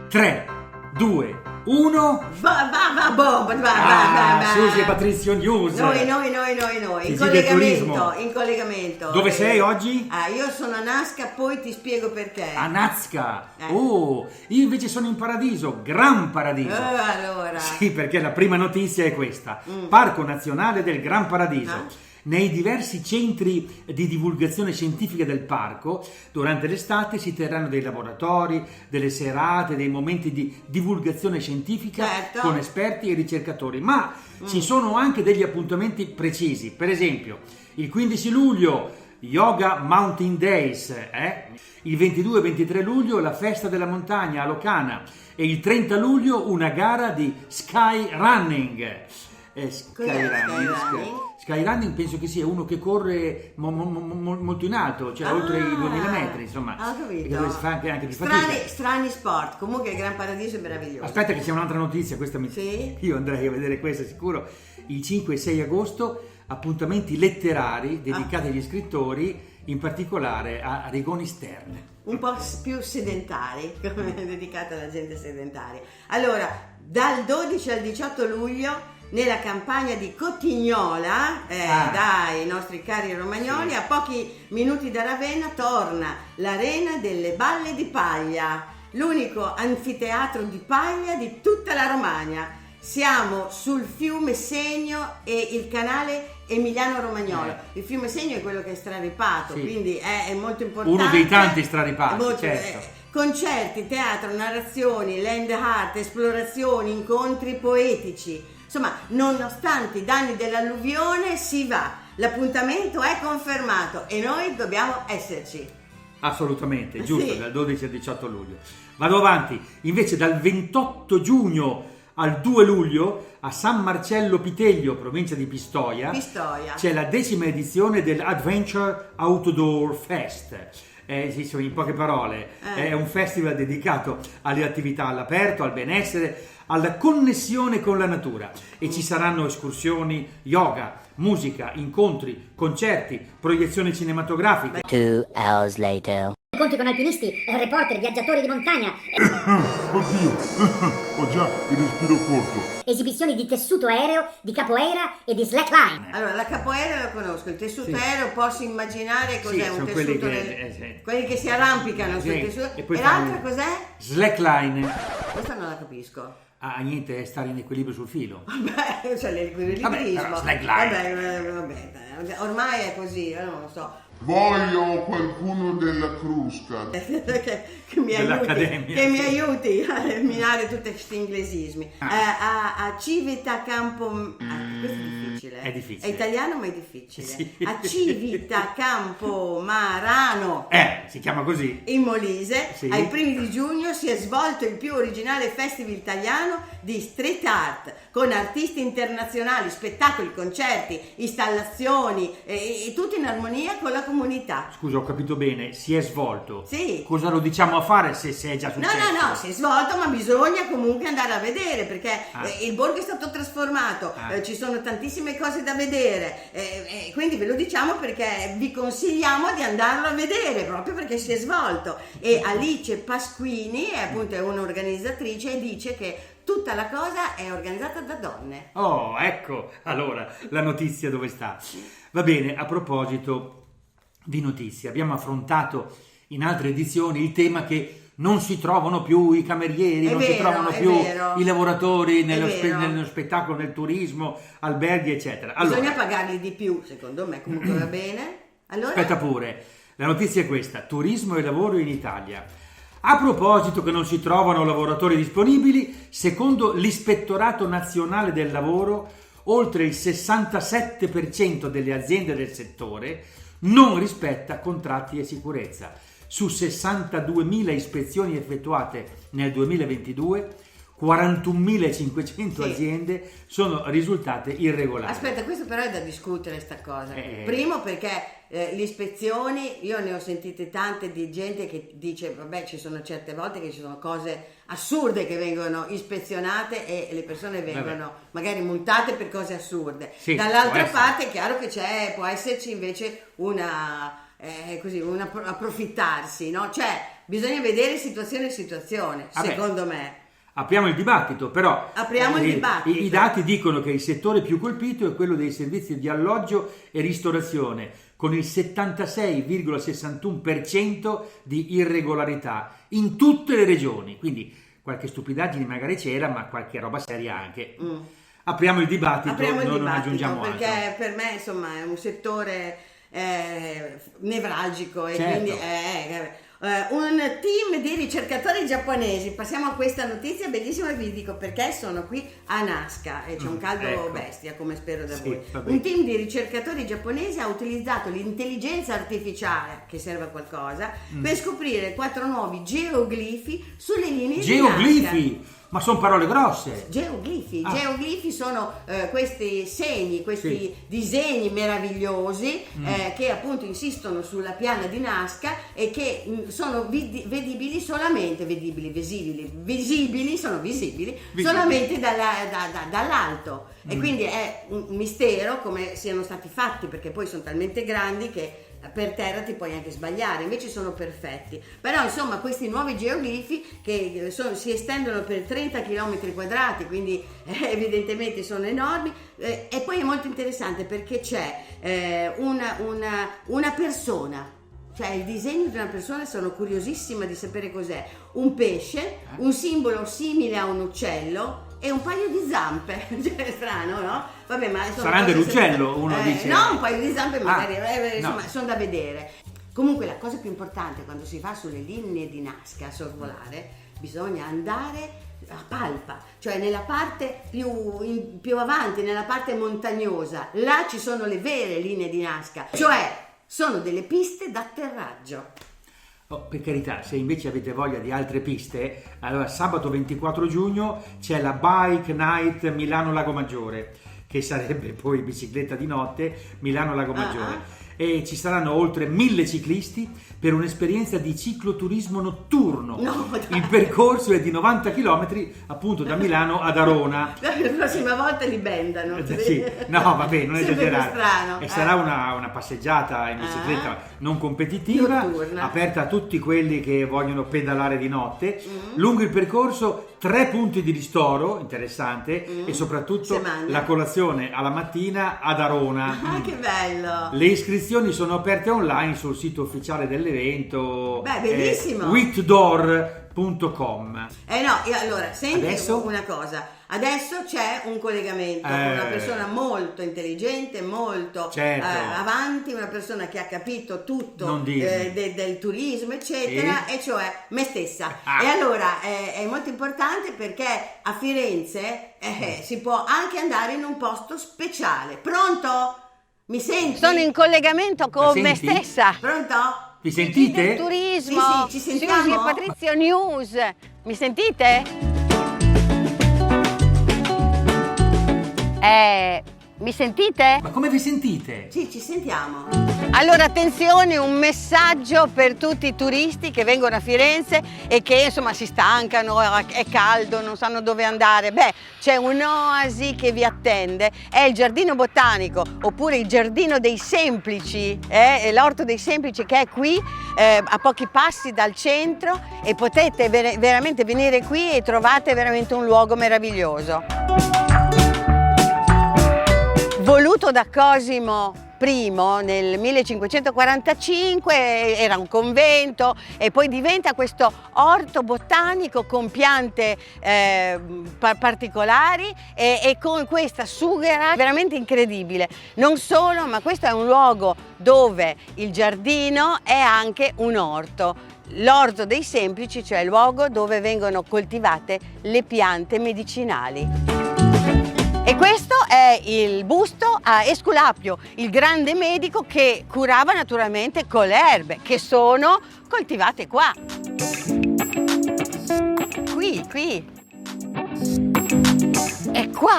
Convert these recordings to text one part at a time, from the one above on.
Tre, due, uno. Susi e Patrizio News. Noi. In collegamento. Dove sei oggi? Io sono a Nazca, poi ti spiego perché. A Nazca. Oh, io invece sono in paradiso, Gran Paradiso. Allora. Sì, perché la prima notizia è questa. Parco Nazionale del Gran Paradiso. Nei diversi centri di divulgazione scientifica del parco, durante l'estate si terranno dei laboratori, delle serate, dei momenti di divulgazione scientifica con esperti e ricercatori, ma ci sono anche degli appuntamenti precisi. Per esempio, il 15 luglio Yoga Mountain Days, il 22 e 23 luglio la festa della montagna a Locana e il 30 luglio una gara di skyrunning. Skyrunning penso che sia uno che corre molto in alto, cioè oltre i 2000 metri, insomma. Ho capito. Dove si fa anche più fatica. Strani sport. Comunque il Gran Paradiso è meraviglioso. Aspetta che c'è un'altra notizia, Sì? Io andrei a vedere questa sicuro. Il 5 e 6 agosto appuntamenti letterari dedicati agli scrittori, in particolare a Rigoni Stern. Un po' più sedentari, come dedicata alla gente sedentaria. Allora, dal 12 al 18 luglio nella campagna di Cotignola, dai nostri cari romagnoli, a pochi minuti da Ravenna torna l'Arena delle Balle di Paglia, l'unico anfiteatro di paglia di tutta la Romagna. Siamo sul fiume Segno e il canale Emiliano Romagnolo. Il fiume Segno è quello che è straripato, quindi è molto importante. Uno dei tanti straripati, certo. Concerti, teatro, narrazioni, land art, esplorazioni, incontri poetici. Insomma, nonostante i danni dell'alluvione si va, l'appuntamento è confermato e noi dobbiamo esserci. Assolutamente, giusto, dal 12 al 18 luglio. Vado avanti, invece dal 28 giugno al 2 luglio a San Marcello Piteglio, provincia di Pistoia, c'è la 10ª edizione dell'Adventure Outdoor Fest. In poche parole, è un festival dedicato alle attività all'aperto, al benessere, alla connessione con la natura e ci saranno escursioni, yoga, musica, incontri, concerti, proiezioni cinematografiche. 2 hours later. Incontri con alpinisti, reporter, viaggiatori di montagna. Oddio, ho già il respiro corto. Esibizioni di tessuto aereo, di capoeira e di slackline. Allora, la capoeira lo conosco, il tessuto aereo posso immaginare cos'è un tessuto. Quelli che si arrampicano sul tessuto. E l'altra cos'è? Slackline. Questa non la capisco. Niente, è stare in equilibrio sul filo. Vabbè, cioè l'equilibrismo. Vabbè, ormai è così, non lo so. Voglio qualcuno della Crusca. che mi aiuti a eliminare tutti questi inglesismi. A Civita Campo. Questo è difficile. È difficile. È italiano ma è difficile. Sì. A Civita Campo Marano. Si chiama così. In Molise, sì. Ai primi di giugno si è svolto il più originale festival italiano di street art con artisti internazionali, spettacoli, concerti, installazioni e tutto in armonia con la comunità. Scusa, ho capito bene, si è svolto. Sì. Cosa lo diciamo a fare se è già successo? No, si è svolto, ma bisogna comunque andare a vedere perché il borgo è stato trasformato, ci sono tantissime cose da vedere, quindi ve lo diciamo perché vi consigliamo di andarlo a vedere proprio perché si è svolto. E Alice Pasquini è appunto un'organizzatrice e dice che tutta la cosa è organizzata da donne. Oh, ecco, allora, la notizia dove sta? Va bene, a proposito di notizie, abbiamo affrontato in altre edizioni il tema che non si trovano più i camerieri, si trovano più i lavoratori nello spettacolo, nel turismo, alberghi, eccetera. Allora, bisogna pagarli di più, secondo me, comunque va bene. Allora? Aspetta pure, la notizia è questa: turismo e lavoro in Italia. A proposito che non si trovano lavoratori disponibili, secondo l'Ispettorato Nazionale del Lavoro, oltre il 67% delle aziende del settore non rispetta contratti e sicurezza. Su 62.000 ispezioni effettuate nel 2022, 41.500 Sì. aziende sono risultate irregolari. Aspetta, questo però è da discutere sta cosa. Primo perché le ispezioni, io ne ho sentite tante di gente che dice vabbè, ci sono certe volte che ci sono cose assurde che vengono ispezionate e le persone vengono magari multate per cose assurde. Sì, Dall'altra può parte è chiaro che può esserci invece un approfittarsi, no? Cioè bisogna vedere situazione, Vabbè. secondo me. Apriamo il dibattito, però Apriamo il dibattito. I dati dicono che il settore più colpito è quello dei servizi di alloggio e ristorazione, con il 76,61% di irregolarità in tutte le regioni. Quindi qualche stupidaggine magari c'era, ma qualche roba seria anche. Apriamo il dibattito, non aggiungiamo perché altro. per me insomma è un settore nevralgico e Certo. quindi un team di ricercatori giapponesi, passiamo a questa notizia bellissima e vi dico perché sono qui a Nazca e c'è un caldo ecco. bestia come spero da Sì, voi. va bene. Un team di ricercatori giapponesi ha utilizzato l'intelligenza artificiale, che serve a qualcosa, per scoprire 4 nuovi geoglifi sulle linee di Nazca. Geoglifi! Ma sono parole grosse! Geoglifi, Ah. Geoglifi sono questi segni, questi disegni meravigliosi che appunto insistono sulla piana di Nazca e che sono visibili solamente dall'alto. E quindi è un mistero come siano stati fatti, perché poi sono talmente grandi che per terra ti puoi anche sbagliare, invece sono perfetti. Però insomma questi nuovi geoglifi che si estendono per 30 km quadrati, quindi evidentemente sono enormi, e poi è molto interessante perché c'è una persona, cioè il disegno di una persona, sono curiosissima di sapere cos'è, un pesce, un simbolo simile a un uccello e un paio di zampe. Cioè, è strano, no? Vabbè, ma Saranno dell'uccello, uno dice. no, un paio di zampe magari, insomma, no. sono da vedere. Comunque la cosa più importante quando si va sulle linee di Nazca a sorvolare, bisogna andare a palpa, cioè nella parte più avanti, nella parte montagnosa. Là ci sono le vere linee di Nazca, cioè sono delle piste d'atterraggio. Oh, per carità, se invece avete voglia di altre piste, allora sabato 24 giugno c'è la Bike Night Milano Lago Maggiore, che sarebbe poi bicicletta di notte Milano Lago Maggiore. E ci saranno oltre 1000 ciclisti per un'esperienza di cicloturismo notturno. No, dai. Il percorso è di 90 km appunto da Milano ad Arona. La prossima volta li bendano. Sì. No, vabbè, non Sempre esagerare. più strano. E sarà una passeggiata in bicicletta non competitiva, Notturna. aperta a tutti quelli che vogliono pedalare di notte. Lungo il percorso 3 punti di ristoro, interessante, e soprattutto Se mangia. la colazione alla mattina ad Arona. Ah, che bello! Le iscrizioni sono aperte online sul sito ufficiale dell'evento. Beh, bellissimo! Witdoor.com. Allora, senti Adesso? una cosa. Adesso c'è un collegamento con una persona molto intelligente, molto Certo. avanti, una persona che ha capito tutto Non dirmi. del turismo, eccetera, Sì. e cioè me stessa. Ah. E allora è molto importante perché a Firenze si può anche andare in un posto speciale. Pronto? Mi senti? Sono in collegamento con me senti? stessa. Pronto? Vi sentite? Del turismo. Sì, ci sentiamo? Susi e Patrizio News. Mi sentite? Mi sentite? Ma come vi sentite? Sì, ci sentiamo. Allora attenzione, un messaggio per tutti i turisti che vengono a Firenze e che insomma si stancano, è caldo, non sanno dove andare. Beh, c'è un'oasi che vi attende, è il Giardino Botanico oppure il Giardino dei Semplici, l'Orto dei Semplici, che è qui a pochi passi dal centro, e potete veramente venire qui e trovate veramente un luogo meraviglioso. Voluto da Cosimo I nel 1545, era un convento e poi diventa questo orto botanico con piante particolari e con questa sughera veramente incredibile. Non solo, ma questo è un luogo dove il giardino è anche un orto. L'Orto dei Semplici, cioè il luogo dove vengono coltivate le piante medicinali. E questo è il busto a Esculapio, il grande medico che curava naturalmente con le erbe che sono coltivate qua. Qui.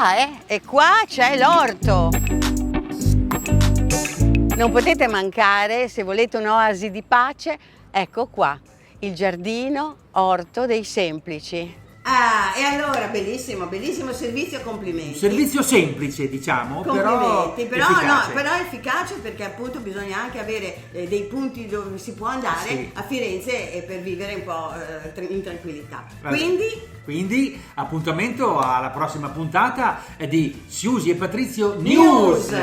qua, e qua c'è l'orto. Non potete mancare, se volete un'oasi di pace, ecco qua, il giardino orto dei semplici. Ah, e allora bellissimo, bellissimo servizio, complimenti. Servizio semplice, diciamo, Complimenti, però efficace. no, però è efficace, perché appunto bisogna anche avere dei punti dove si può andare Sì. a Firenze per vivere un po' in tranquillità. Vabbè. Quindi appuntamento alla prossima puntata di Siusi e Patrizio News.